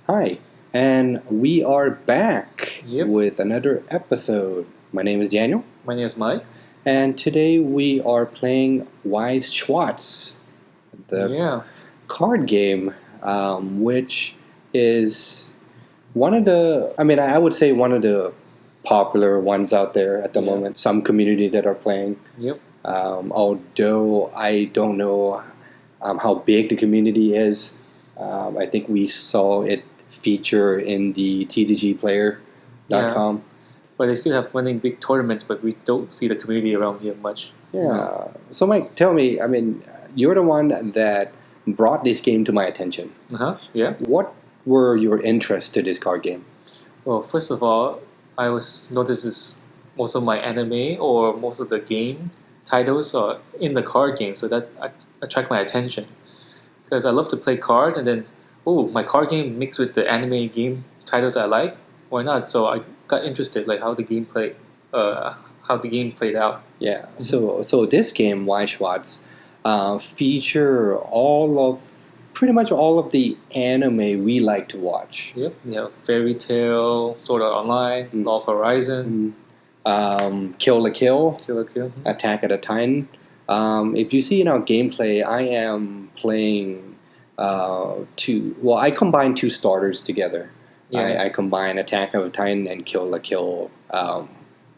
Hi, and we are back Yep. with another episode. My name is Daniel, My name is Mike. and today we are playing Weiss Schwarz, the Yeah. card game, which is one of the, I would say one of the popular ones out there at the Yeah. moment. Some community that are playing, Yep. although I don't know how big the community is. I think we saw it feature in the Yeah. TCGplayer.com. But they still have running big tournaments, but we don't see the community around here much. Yeah. So, Mike, tell me, you're the one that brought this game to my attention. Yeah. What were your interests to this card game? Well, first of all, I was notices most of my anime or most of the game titles are in the card game, so that attract my attention because I love to play cards, and then my card game mixed with the anime game titles I like. Why not? So I got interested, like how the game played out. Yeah. So this game, Weiss Schwarz, feature pretty much all of the anime we like to watch. Yep, Fairy Tail, Sword Art Online, Law of Horizon, Kill la Kill, Kill la Kill. Attack at a Titan. If you see in our gameplay, I am playing two. Well, I combine two starters together. Yeah. I combine Attack of a Titan and Kill la Kill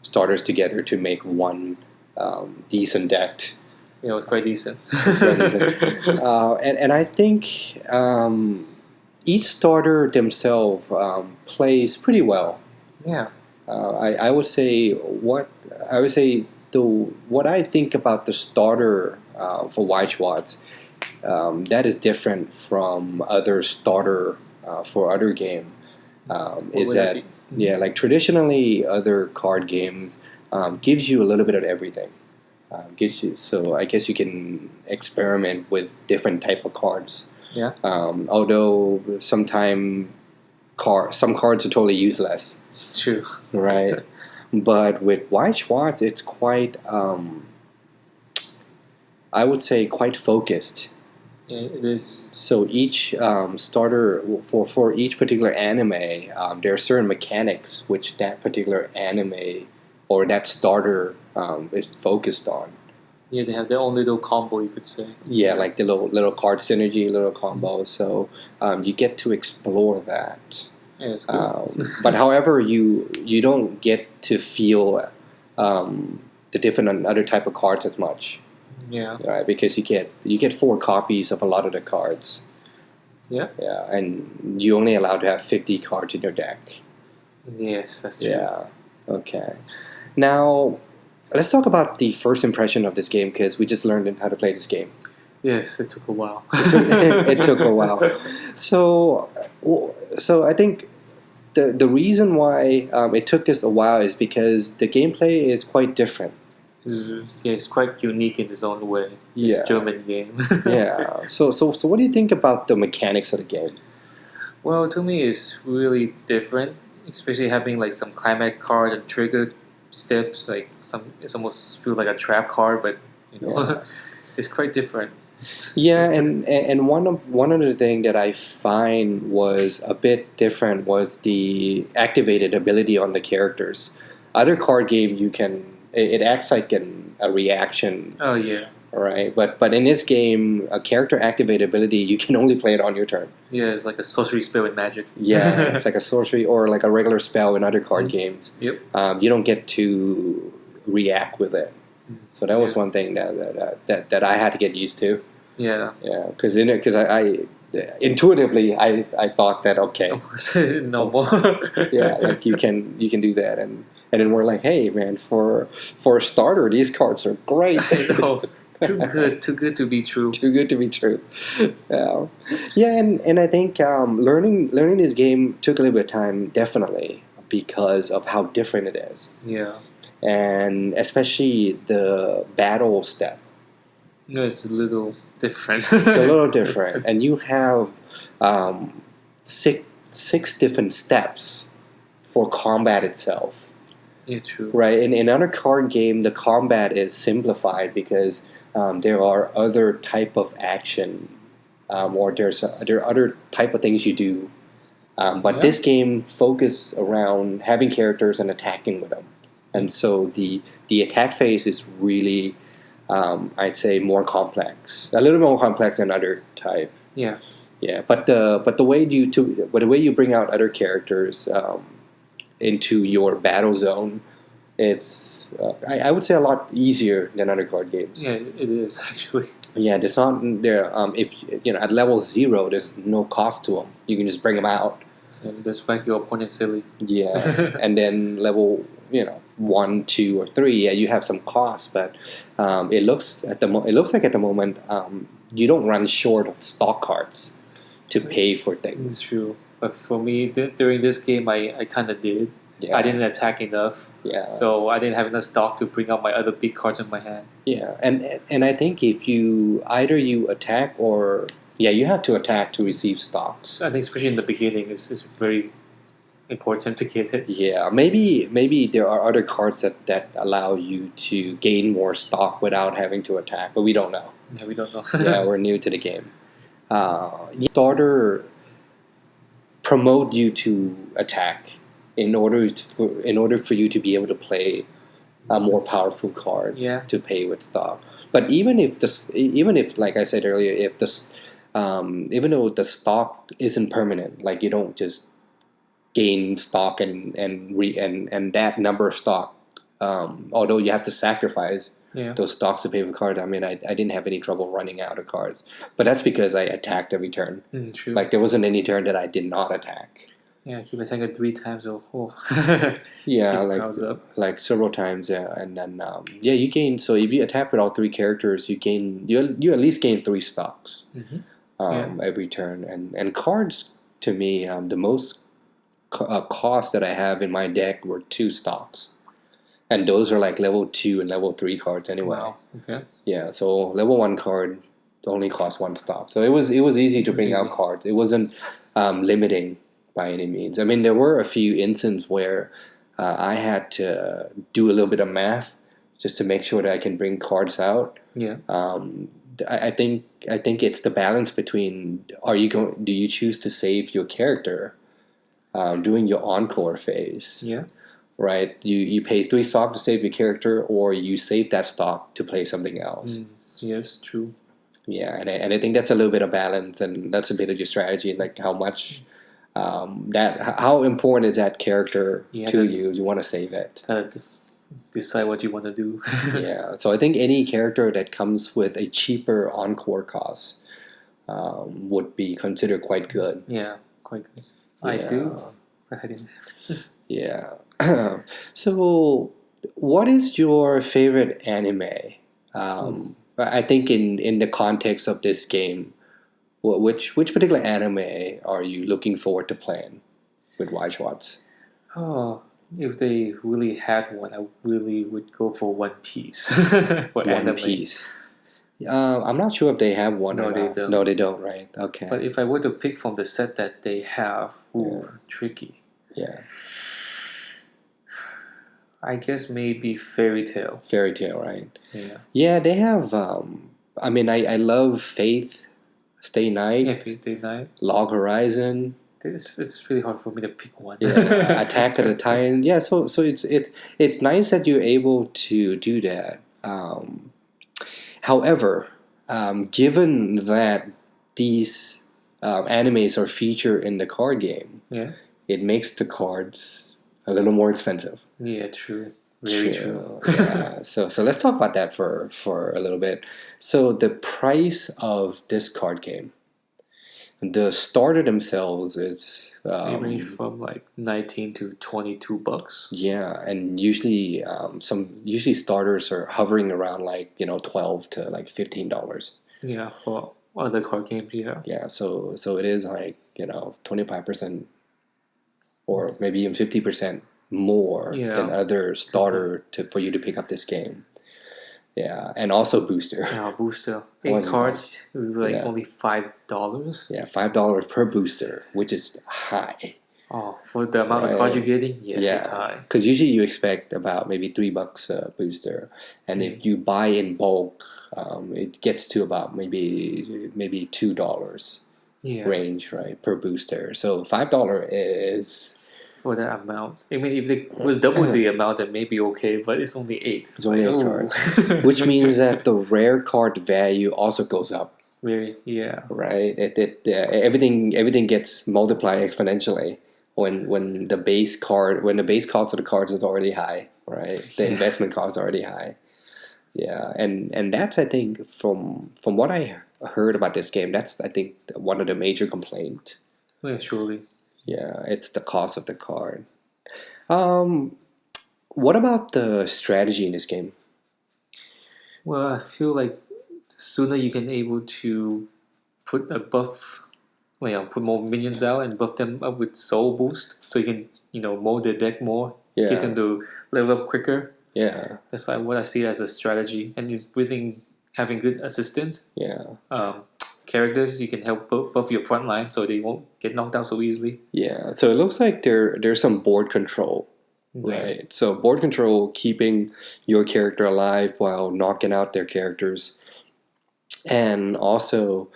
starters together to make one decent deck. It was quite decent. And I think each starter themselves plays pretty well. Yeah. I would say what I think about the starter for Weiss Schwarz, that is different from other starter for other game. Is would that that like traditionally other card games gives you a little bit of everything. So I guess you can experiment with different type of cards. Yeah. Although some cards are totally useless. True. Right. But with Weiss Schwarz, it's quite, I would say, quite focused. Yeah, it is. So each starter, for each particular anime, there are certain mechanics which that particular anime or that starter is focused on. Yeah, they have their own little combo, you could say. Yeah, like the little card synergy, little combo. So you get to explore that. Yeah, it's cool. But however, you don't get to feel the different other type of cards as much, Yeah. right? Because you get 4 copies of a lot of the cards. Yeah. Yeah, and you only allowed to have 50 cards in your deck. Yes, that's true. Yeah. Okay. Now, let's talk about the first impression of this game because we just learned how to play this game. Yes, it took a while. It took a while. So I think the reason why it took us a while is because the gameplay is quite different. It's quite unique in its own way. It's Yeah. a German game. Yeah. So what do you think about the mechanics of the game? Well, to me, it's really different, especially having like some climax cards and trigger steps. Like it's almost feel like a trap card, but Yeah. it's quite different. Yeah, and one of the thing that I find was a bit different was the activated ability on the characters. Other card game it acts like a reaction, Oh yeah, right? But in this game, a character activated ability you can only play it on your turn. yeah. It's like a sorcery spell in Magic. Yeah, it's like a sorcery or like a regular spell in other card games. Yep. You don't get to react with it. So that was Yeah. one thing that I had to get used to. Yeah. Yeah, because I intuitively I thought that okay, Of course, normal. yeah, like you can do that, and then we're like, hey man, for a starter, these cards are great. I know. Too good to be true. Too good to be true. Yeah, and I think learning this game took a little bit of time, definitely, because of how different it is, Yeah. and especially the battle step. No, it's a little different. It's a little different, and you have six different steps for combat itself. Yeah, true. Right. In other card game, the combat is simplified because there are other type of action, or there are other type of things you do But Yeah. this game focused around having characters and attacking with them, and so the attack phase is really, I'd say, more complex, a little more complex than other type. Yeah. Yeah, but the way you bring out other characters into your battle zone, it's I would say a lot easier than other card games. Yeah, it is actually. Yeah, there's not there. If at level 0, there's no cost to them. You can just bring them out. And just make your opponent silly. Yeah, and then level 1, 2, or 3, yeah, you have some cost, but it looks like at the moment you don't run short of stock cards to pay for It's things. true. But for me, during this game, I kind of did. Yeah, I didn't attack enough, yeah, so I didn't have enough stock to bring out my other big cards in my hand. yeah, and I think if you attack or you have to attack to receive stocks. So I think especially in the beginning, it's very important to get it. Yeah, maybe there are other cards that allow you to gain more stock without having to attack, but we don't know. Yeah, we don't know. Yeah, we're new to the game. Starter promote you to attack in order for you to be able to play a more powerful card Yeah. to pay with stock. But even if like I said earlier, if even though the stock isn't permanent, like you don't just gain stock and that number of stock, although you have to sacrifice Yeah. those stocks to pay for cards. I mean, I didn't have any trouble running out of cards, but that's because I attacked every turn. True. Like there wasn't any turn that I did not attack. Yeah, keep attacking 3 times. Oh. Yeah, Keep crowds up. like several times. Yeah, and then you gain. So if you attack with all 3 characters, you at least gain 3 stocks every turn. And cards to me, the most cost that I have in my deck were 2 stocks. And those are like level 2 and level 3 cards anyway. Wow. Okay. Yeah, so level 1 card only cost 1 stock. So it was easy to bring out cards. It wasn't limiting by any means. I mean, there were a few instances where I had to do a little bit of math just to make sure that I can bring cards out. Yeah. I think it's the balance between do you choose to save your character during your encore phase? Yeah. Right, you pay 3 stock to save your character, or you save that stock to play something else. Yes, true. Yeah, and I think that's a little bit of balance, and that's a bit of your strategy, like how much how important is that character to you? You want to save it. Kind of decide what you want to do. Yeah, so I think any character that comes with a cheaper encore cost would be considered quite good. Yeah, quite good. I do, but I didn't. Yeah. So, what is your favorite anime? I think in the context of this game, which particular anime are you looking forward to playing with Weiss Schwarz? Oh, if they really had one, I really would go for One Piece for anime. One Piece. I'm not sure if they have one. No, or they not. don't. No, they don't. Right? Okay. But if I were to pick from the set that they have, tricky. Yeah. I guess maybe Fairy Tail. Fairy Tail, right? Yeah. Yeah, they have. I mean, I love Faith, Stay Night, Yeah, Fairy Tail Night. Log Horizon. It's really hard for me to pick one. Yeah, Attack of the Titan. Yeah, so it's nice that you're able to do that. However, given that these animes are featured in the card game, Yeah. it makes the cards a little more expensive. Yeah, true. Very true. Yeah. So let's talk about that for a little bit. So the price of this card game, the starter themselves is They range from like 19 to $22. yeah, and usually starters are hovering around like $12 to like $15. Yeah, for other card games, yeah. Yeah, so it is like 25% or maybe even 50% more than other starter for you to pick up this game. Yeah, and also booster. Yeah, booster. Well, 8 cards is like yeah. only $5. Yeah, $5 per booster, which is high. Oh, for the amount of cards you're getting, it's high. Because usually you expect about maybe $3 a booster, and if you buy in bulk, it gets to about maybe $2. Yeah. range, right, per booster. So $5 is For that amount. I mean, if it was double the amount, then maybe okay, but it's only 8. it's only 8 cards, which means that the rare card value also goes up, Very, yeah. right? Everything gets multiplied exponentially when the base cost of the cards is already high, right? The Yeah. investment cost is already high. Yeah, and that's, I think, from what I heard about this game, that's, I think, one of the major complaints. Yeah, surely. Yeah, it's the cost of the card. Um, what about the strategy in this game? Well, I feel like the sooner you can able to put a buff, put more minions out and buff them up with soul boost, so you can mold the deck more, get Yeah, them to level up quicker. yeah, That's like what I see as a strategy, and within having good assistance, yeah, characters, you can help buff your front line so they won't get knocked out so easily. yeah. So it looks like there's some board control, Yeah. right? So board control, keeping your character alive while knocking out their characters, and also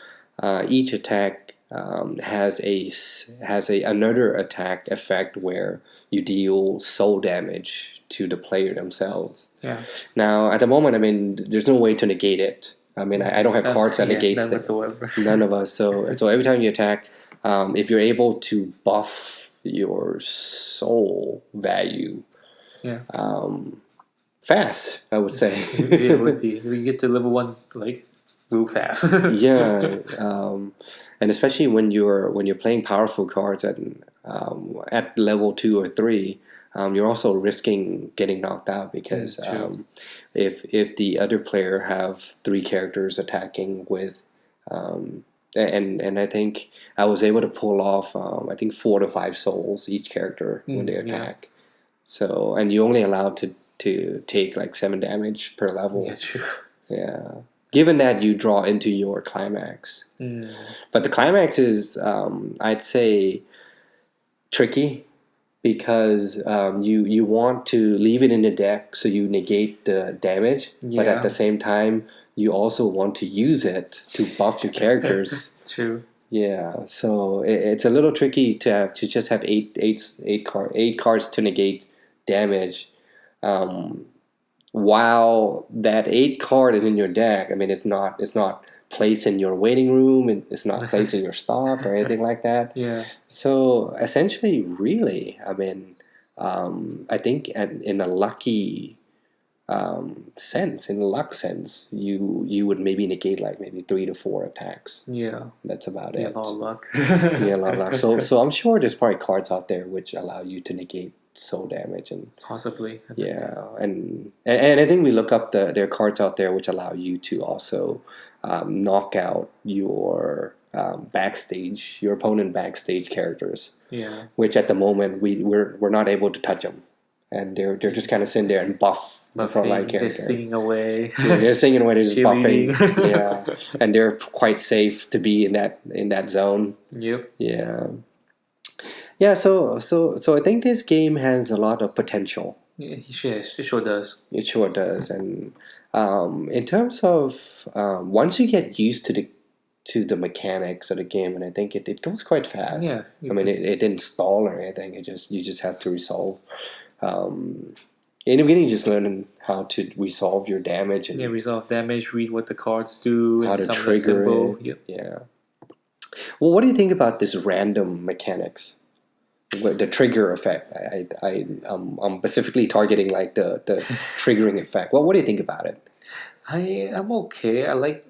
each attack has a another attack effect where you deal soul damage to the player themselves. Yeah. Now, at the moment, I mean, there's no way to negate it. I mean, I don't have cards that negates none it. whatsoever. None of us. So every time you attack, if you're able to buff your soul value, Yeah. fast, I would say. It would be. You get to level 1 like real fast. Yeah, and especially when you're playing powerful cards at level 2 or 3, you're also risking getting knocked out because True. if the other player have 3 characters attacking with and I think I was able to pull off I think 4 to 5 souls each character when they Yeah. attack. So, and you're only allowed to take like 7 damage per level. Yeah, true. Yeah. Given that you draw into your climax. Mm. But the climax is, I'd say, tricky because you want to leave it in the deck so you negate the damage, but Yeah. at the same time, you also want to use it to buff your characters. True. Yeah, so it's a little tricky to just have eight cards to negate damage. While that 8 card is in your deck, I mean, it's not placed in your waiting room, and it's not placed in your stock or anything like that. Yeah. So essentially, really, I mean, I think in a lucky sense, in a luck sense, you would maybe negate like maybe 3 to 4 attacks. Yeah. That's about Yeah, it. a lot of luck. Yeah, a lot of luck. So I'm sure there's probably cards out there which allow you to negate soul damage and Possibly. yeah, and I think we look up there are cards out there which allow you to also knock out your your opponent backstage characters, Yeah. which at the moment we're not able to touch them, and they're just kind of sitting there and buff the frontline Buffing, character. they're singing away. Yeah, they're singing away, they're just buffing. Cheerleading. Yeah, and they're quite safe to be in that zone. Yep. Yeah. Yeah, so I think this game has a lot of potential. Yeah, it sure does. It sure does, and in terms of once you get used to the mechanics of the game, and I think it goes quite fast. Yeah. I mean, it didn't stall or anything. You just have to resolve. In the beginning, just learning how to resolve your damage and resolve damage, read what the cards do, how and to some of the trigger symbol. it. Yep. Yeah. Well, what do you think about this random mechanics? The trigger effect. I'm specifically targeting like the triggering effect. What do you think about it? I'm okay. I like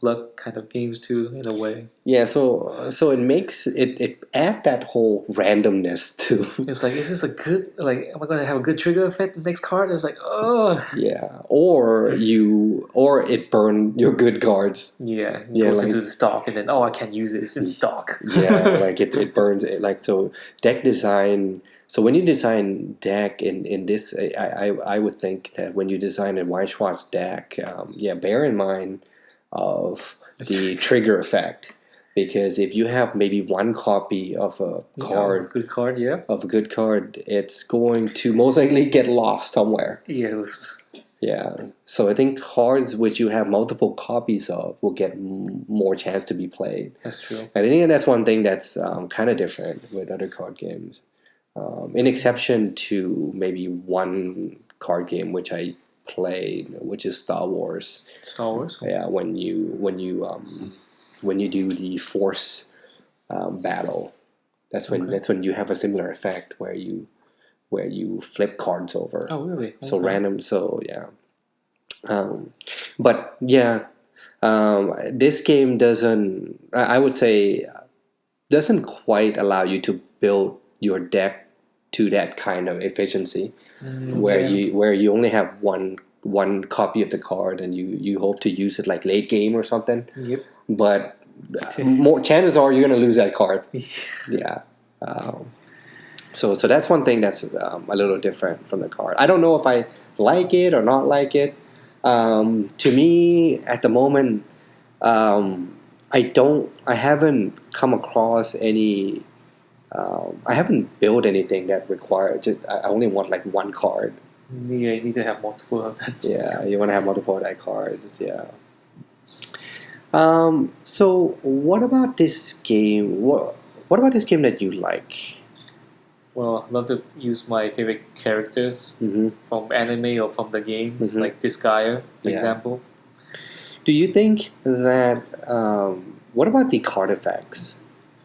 luck kind of games too, in a way. Yeah, so it makes it add that whole randomness to It's like, is this a good, like, am I going to have a good trigger effect? The next card is like, oh. yeah, or it burn your good cards. Yeah, it Yeah, goes like- into the stock, and then, oh, I can't use it. It's in stock. Yeah, like it burns it. Like, so deck design. So when you design deck in this, I would think that when you design a Weiss Schwarz deck, bear in mind of the trigger effect, because if you have maybe one copy of a card Good card, yeah. of a good card, it's going to most likely get lost somewhere. Yeah, Yeah. So I think cards which you have multiple copies of will get more chance to be played. That's true. And I think that's one thing that's kind of different with other card games. In exception to maybe one card game which I played, which is Star Wars. Star Wars. Yeah, when you do the Force battle, that's when you have a similar effect where you flip cards over. Oh, really? So Okay. random. So yeah. But yeah, this game doesn't. I would say doesn't quite allow you to build your deck to that kind of efficiency, where Yeah. you only have one copy of the card and you hope to use it like late game or something. Yep. But more chances are you're going to lose that card. Yeah. So that's one thing that's a little different from the card. I don't know if I like it or not like it. To me, at the moment, I haven't come across any. I haven't built anything that requires. I only want like one card. Yeah, you need to have multiple of that. Yeah, you want to have multiple of that cards. Yeah. So what about this game? What about this game that you like? Well, I love to use my favorite characters Mm-hmm. from anime or from the games, Mhm. like this guy, for Yeah. example. Do you think that? What about the card effects?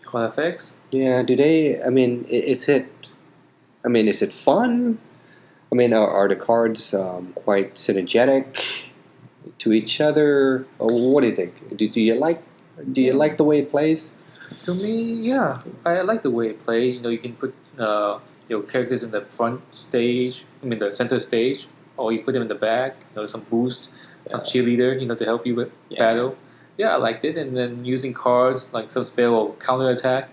Card effects. Yeah, do they? I mean, is it? I mean, is it fun? I mean, are the cards quite synergetic to each other? Or what do you think? Do you like? Do you like the way it plays? To me, yeah, I like the way it plays. You know, you can put your characters in the front stage, I mean the center stage, or you put them in the back. You know, some boost, some cheerleader, you know, to help you with Yeah. battle. Yeah, I liked it. And then using cards like some spell or counter attack,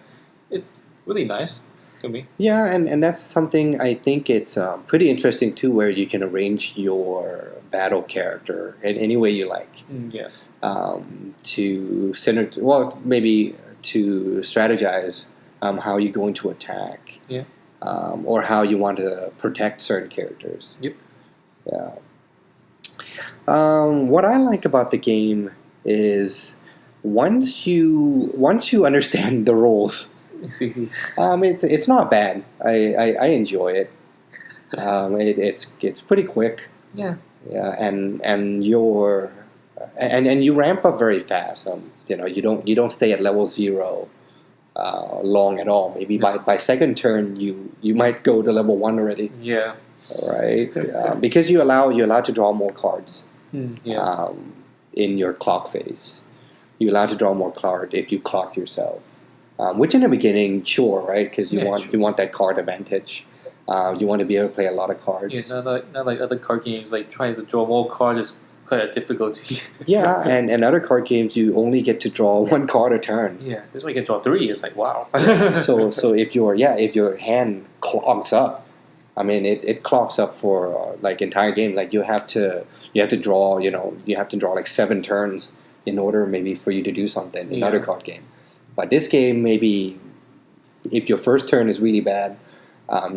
it's really nice to me. Yeah, and that's something I think it's pretty interesting too, where you can arrange your battle character in any way you like. Yeah, To center, well, maybe to strategize how you're going to attack, Yeah. or how you want to protect certain characters. Yep. Yeah. What I like about the game is once you understand the rules, it's easy. it's not bad. I enjoy it. It's pretty quick. Yeah, Yeah, and you ramp up very fast. You know, you don't stay at level 0 long at all. Maybe by second turn you might go to level 1 already. yeah, All right, because you're allowed to draw more cards yeah. in your clock phase. You're allowed to draw more cards if you clock yourself. Which in the beginning, sure, right? Because Yeah, you want that card advantage. You want to be able to play a lot of Yeah, cards. not like other card games. Like trying to draw more cards is quite a difficulty. Yeah, and other card games you only get to draw one card a turn. Yeah, this one you can draw 3. It's like wow. So if your hand clogs up, I mean it clogs up for like entire game. Like you have to draw you have to draw like 7 turns in order maybe for you to do something in another Yeah. card game. But this game maybe if your first turn is really bad,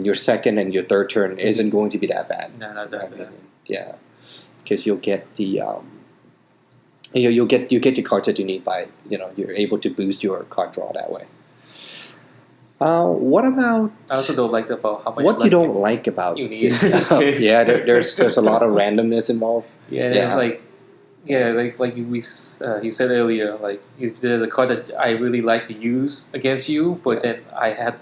your second and your third turn isn't going to be that bad. No, not that I bad. mean, yeah, because you'll get the you get the cards that you need by you're able to boost your card draw that way. What about I also don't like about how much. what you luck don't like about you need. this? Yeah, there's a lot of randomness involved. Yeah, and Yeah. it's like, yeah, like you said earlier, like if there's a card that I really like to use against you, but then I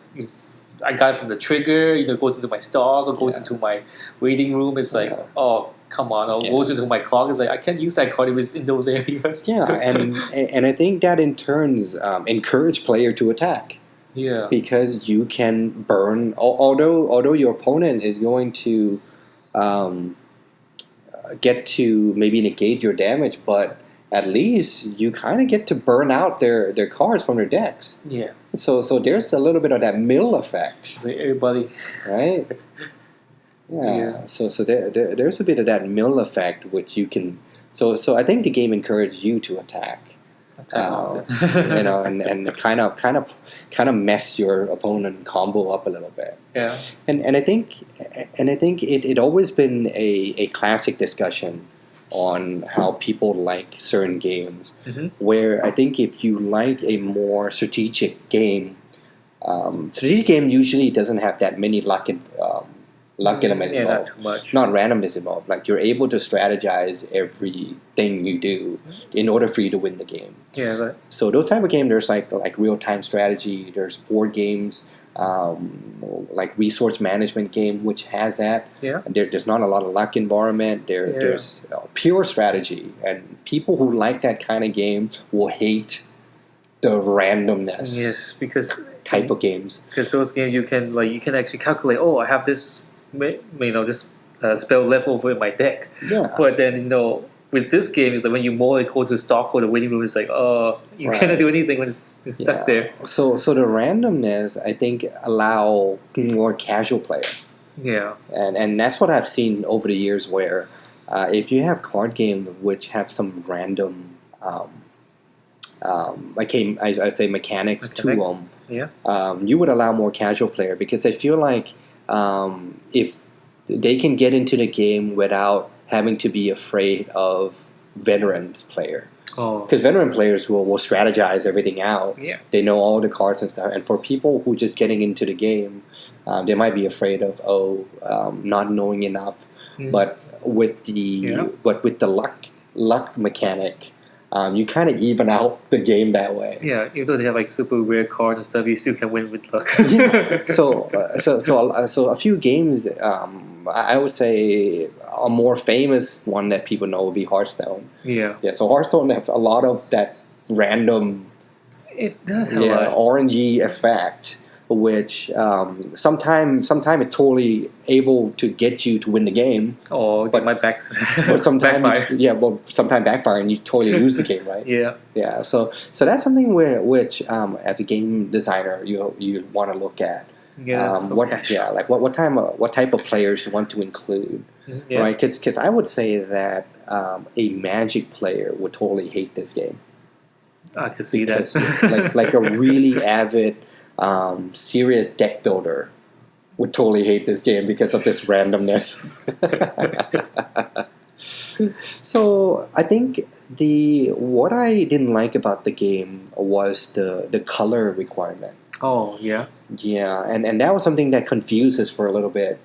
got it from the trigger, you know, it goes into my stock or goes Yeah. into my waiting room. It's like, Yeah. oh, come on, or Yeah. goes into my clock. It's like I can't use that card if it's in those areas. Yeah, and I think that in turns encourage player to attack yeah, because you can burn. Although your opponent is going to get to maybe negate your damage, but at least you kind of get to burn out their cards from their decks. yeah. So there's a little bit of that mill effect, It's like everybody. right? Yeah. Yeah. So there's a bit of that mill effect which you can. So I think the game encourages you to attack. Attack often. and kind of mess your opponent combo up a little bit. Yeah. And I think it always been a classic discussion on how people like certain games. Mm-hmm. Where I think if you like a more strategic game, strategic game usually doesn't have that many luck element Yeah, involved. not too much. Not randomness involved. Like you're able to strategize everything you do in order for you to win the game. Yeah, but So those type of games, there's like real time strategy. There's board games, like resource management game, which has that. yeah. And there's not a lot of luck involvement. There's pure strategy, and people who like that kind of game will hate the randomness Yes, because type of games. because those games you can actually calculate. Oh, I have this this spell left over in my deck. Yeah. But then with this game, it's like when you more go to stock or the waiting room, it's like you Right. cannot do anything when it's stuck Yeah. there. So the randomness, I think, allow more casual player. Yeah. And that's what I've seen over the years where if you have card games which have some random I'd say mechanics to them, Yeah. you would allow more casual player, because I feel like if they can get into the game without having to be afraid of veterans player. Oh. Because veteran players will strategize everything out. Yeah. They know all the cards and stuff. And for people who just getting into the game, they might be afraid of not knowing enough. Mm. But with the luck mechanic, you kind of even out the game that way. Yeah, even though they have like super rare cards and stuff, you still can win with luck. Yeah. So a few games, I would say a more famous one that people know would be Hearthstone. Yeah. Yeah. So Hearthstone has a lot of that random, It does have a lot. orangey effect, which sometimes it's totally able to get you to win the game, Or but- my backs. but sometimes backfire. sometimes backfire and you totally lose the game, right? Yeah. Yeah, so that's something which as a game designer you want to look at. Yeah. So What casual. what type of players you want to include, Yeah. right? Because I would say that a Magic player would totally hate this game. I can see that. Because, like a really avid, serious deck builder would totally hate this game because of this randomness. So I think what I didn't like about the game was the color requirement. Oh, yeah. Yeah, and that was something that confused us for a little bit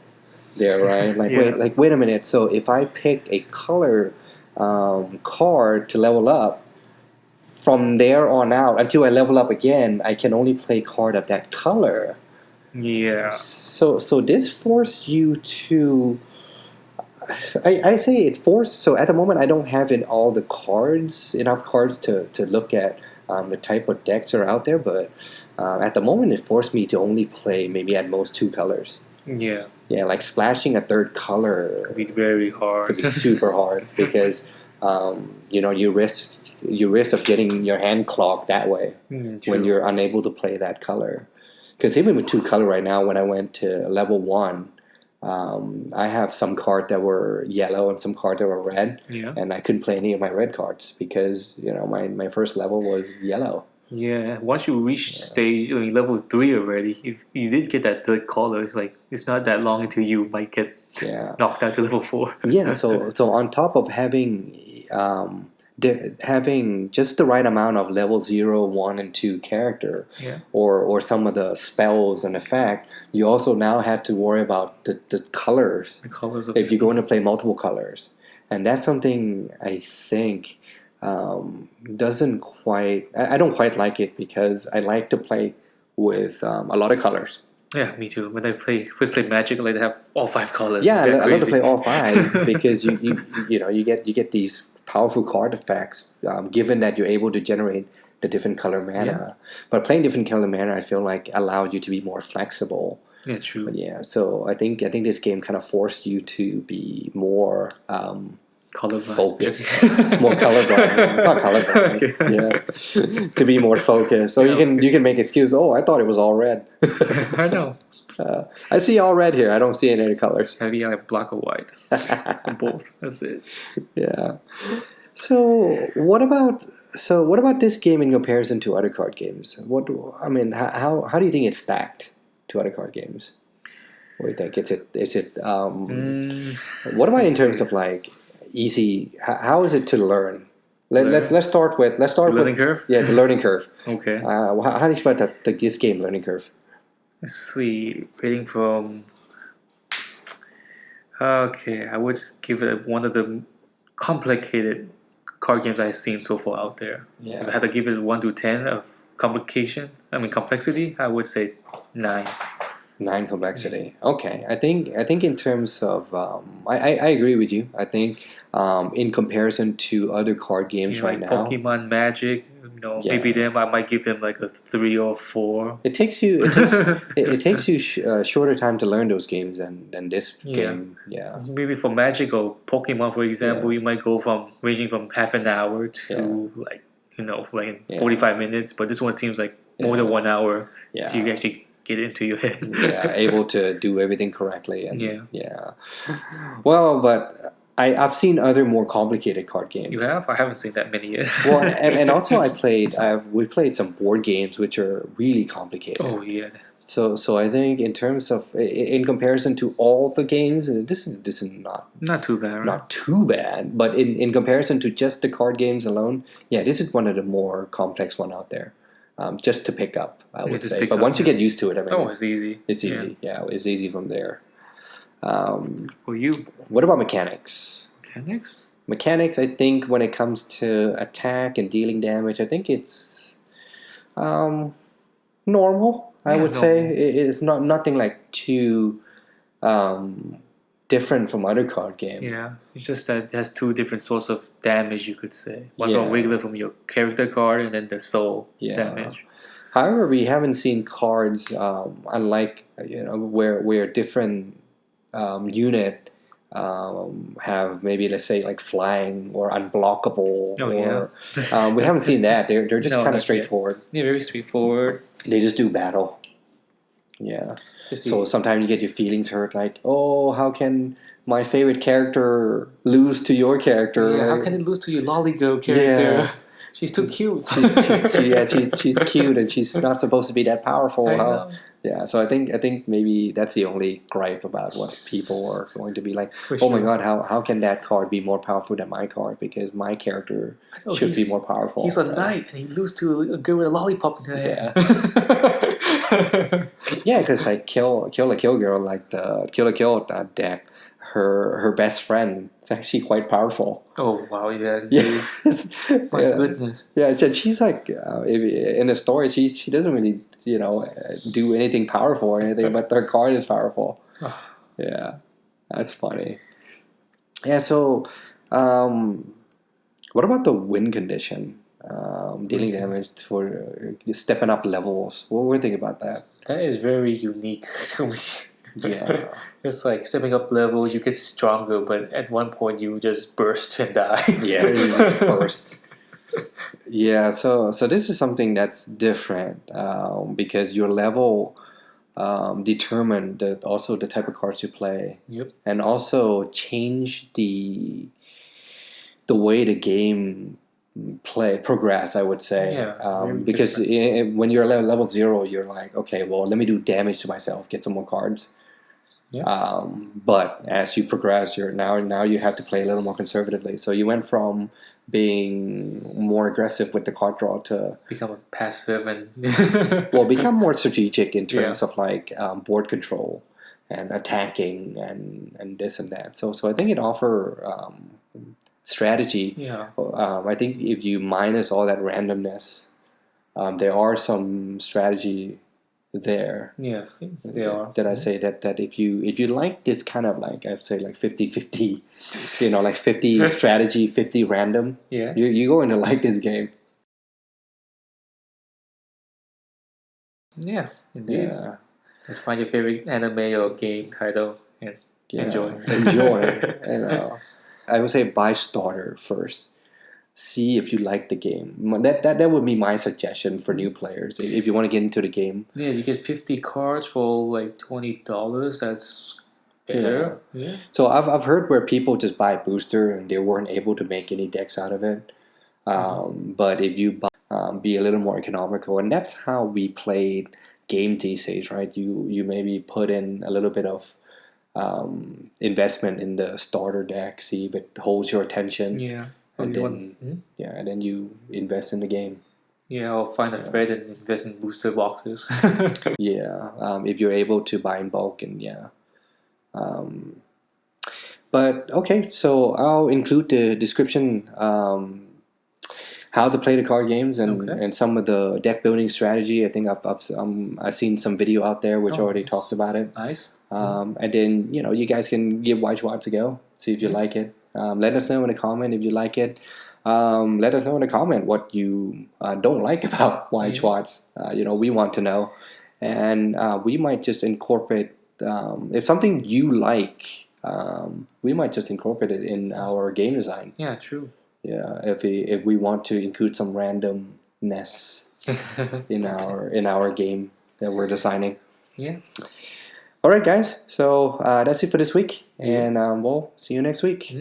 there, right? Like Yeah. wait a minute. So if I pick a color card to level up, from there on out until I level up again, I can only play card of that color. Yeah. So this forced you to. I say it forced. So at the moment, I don't have enough cards to look at the type of decks that are out there. But at the moment, it forced me to only play maybe at most 2 colors. Yeah. Yeah, like splashing a third color Could be very hard. could be super hard because you risk of getting your hand clogged that way when True. you're unable to play that color. Because even with 2 color right now, when I went to level 1, I have some cards that were yellow and some cards that were red, Yeah. and I couldn't play any of my red cards because my first level was yellow. Yeah. Once you reach level 3 already, if you did get that third color, it's not that long until you might get Yeah. knocked out to level 4. Yeah, so on top of having having just the right amount of level 0, 1, and 2 character, Yeah. or some of the spells and effect, you also now have to worry about the colors The colors of if you're going to play multiple colors, and that's something I think doesn't quite. I don't quite like it because I like to play with a lot of colors. Yeah, me too. When I first play Magic, I like to have all 5 colors. Yeah, They're I love to crazy. play all 5 because you get these powerful card effects given that you're able to generate the different color mana. Yeah. But playing different color mana, I feel like allowed you to be more flexible. Yeah, true. But yeah, so I think this game kind of forced you to be more Colorblind. focused, more colorblind. Not colorblind. Yeah, to be more focused. So you can make excuse. Oh, I thought it was all red. I know. I see all red here. I don't see any other colors. Gotta be like black or white. Both. That's it. Yeah. So what about this game in comparison to other card games? How do you think it's stacked to other card games? What do you think? What about in Let's terms see. of like easy? How is it to learn? Learn? Let's start with The learning curve? Yeah, the learning curve. Okay. How do you find this game learning curve? Let's see. Rating from. Okay, I would give it one of the complicated card games I've seen so far out there. Yeah. If I had to give it 1 to 10 of complexity, I would say 9. 9 complexity. Okay, I think in terms of I agree with you. I think in comparison to other card games right like now, Pokemon, Magic, Yeah. maybe them I might give them like a 3 or 4. it takes you shorter time to learn those games than this game. Yeah, Maybe for Magic or Pokemon, for example, you might go from ranging from half an hour to like 45 minutes. But this one seems like more than 1 hour yeah. to actually get into your head. Able to do everything correctly. And, Yeah. Well, but I've seen other more complicated card games. You have? I haven't seen that many yet. Well, and also we played some board games which are really complicated. Oh yeah. So I think in terms of in comparison to all the games, this is Not too bad, right? not too bad. But in comparison to just the card games alone, yeah, this is one of the more complex one out there. Just to pick up, I would just say. pick But up, once you get used to it, it's easy. it's easy. Yeah, it's easy from there. For you, What about mechanics? mechanics? Mechanics, I think when it comes to attack and dealing damage, I think it's normal. I would say it's nothing like too different from other card games. Yeah, it's just that it has 2 different sources of damage, you could say. One Yeah. from regular from your character card, and then the soul Yeah. damage. However, we haven't seen cards unlike where different unit have maybe, let's say, like flying or unblockable. We haven't seen that. They're just No, kind not of straightforward. Yeah, very straightforward. They just do battle. Yeah. So sometimes you get your feelings hurt, like, oh, how can my favorite character lose to your character? how can it lose to your lolly girl character? Yeah. She's too cute. She's cute and she's not supposed to be that powerful. I know. Yeah, so I think maybe that's the only gripe about what people are going to be like. For Oh my sure. god, how can that card be more powerful than my card? Because my character know, should be he's- more powerful. He's a right? knight, and he loses to a girl with a lollipop in her head. Yeah, because like Kill la Kill Girl, like the Kill la Kill deck, her best friend is actually quite powerful. Oh wow, yeah. Yeah, My goodness. Yeah, she's like in the story, she doesn't really do anything powerful or anything, but her card is powerful. Yeah, that's funny. Yeah, so what about the win condition? Dealing damage for stepping up levels. What were you thinking about that? That is very unique to me. Yeah. It's like stepping up level, you get stronger, but at one point you just burst and die. Yeah, it's like burst. Yeah, so this is something that's different because your level determine also the type of cards you play. Yep. And also change the way the game progress, I would say. Yeah, because when you're level 0, you're like, okay, well, let me do damage to myself, get some more cards. Yeah. But as you progress, now you have to play a little more conservatively. So you went from being more aggressive with the card draw to Become a passive and become more strategic in terms of like board control and attacking and this and that. So I think it offers strategy. Yeah. I think if you minus all that randomness, there are some strategy there. Yeah, they are. That I say that if you like this kind of like, I'd say like 50-50, like 50 strategy, 50 random, Yeah. you're going to like this game. Yeah, indeed. Yeah. Let's find your favorite anime or game title and enjoy. I would say buy starter first. See if you like the game. That would be my suggestion for new players if you want to get into the game. Yeah, you get 50 cards for like $20. That's better. Yeah. So I've heard where people just buy booster and they weren't able to make any decks out of it. But if you buy, be a little more economical, and that's how we played game these days, right? You maybe put in a little bit of investment in the starter deck, see if it holds your attention, Yeah. and you then and then you invest in the game. Yeah, or find a friend and invest in booster boxes. If you're able to buy in bulk, and but okay, so I'll include the description, how to play the card games, and some of the deck building strategy. I think I've seen some video out there which already talks about it. Nice. And then you guys can give Weiss Schwarz a go, see if you like it. Let us know in a comment if you like it. Let us know in a comment what you don't like about Weiss Schwarz. We want to know, and we might just incorporate if something you like. We might just incorporate it in our game design. Yeah, true. Yeah, if we want to include some randomness in our game that we're designing. Yeah. All right, guys. So that's it for this week, and we'll see you next week.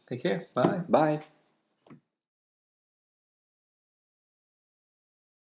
Take care. Bye. Bye.